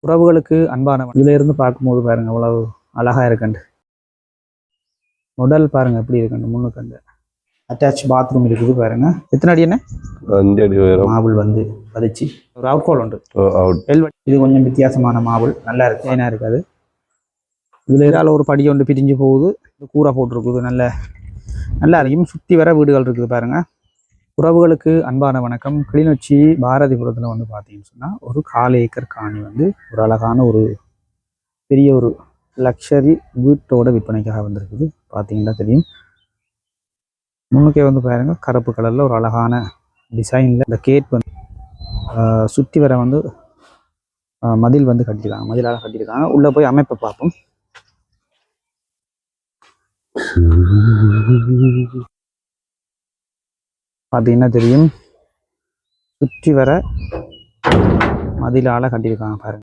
உறவுகளுக்கு அன்பானவன். இதுல இருந்து பார்க்கும்போது பாருங்க அவ்வளவு அழகா இருக்கண்டு. முதல் பாருங்க எப்படி இருக்கண்டு. முன்னுக்கண்டு அட்டாச் பாத்ரூம் இருக்குது பாருங்க. எத்தனை அடி என்ன? 5 அடி உயரம். மாபிள் வந்து பதிச்சு ஒரு அவுட் கோல் உண்டு. இது கொஞ்சம் வித்தியாசமான மாபிள், நல்லா இருக்கு, ஏனா இருக்காது. இதுல ஏதாவது ஒரு படி ஒன்று பிரிஞ்சு போகுது. கூரை போட்டிருக்குது, நல்லா இருக்கும். சுற்றி வர வீடுகள் இருக்குது பாருங்க. உறவுகளுக்கு அன்பான வணக்கம். கிளிநொச்சி பாரதிபுரத்தில் வந்து பார்த்தீங்கன்னு சொன்னால் ஒரு 1/4 ஏக்கர் காணி வந்து ஒரு அழகான ஒரு பெரிய ஒரு லக்ஸரி வீட்டோட விற்பனைக்காக வந்திருக்குது. பார்த்தீங்கன்னா தெரியும். முன்னுக்கே வந்து பாருங்க கருப்பு கலரில் ஒரு அழகான டிசைனில் இந்த கேட் வந்து சுற்றி வர வந்து மதில் வந்து கட்டியிருக்காங்க, மதிலாக கட்டியிருக்காங்க. உள்ளே போய் அமைப்பை பார்ப்போம். பார்த்தீங்கன்னா தெரியும், சுற்றி வர மதிலால் கட்டியிருக்காங்க பாருங்க.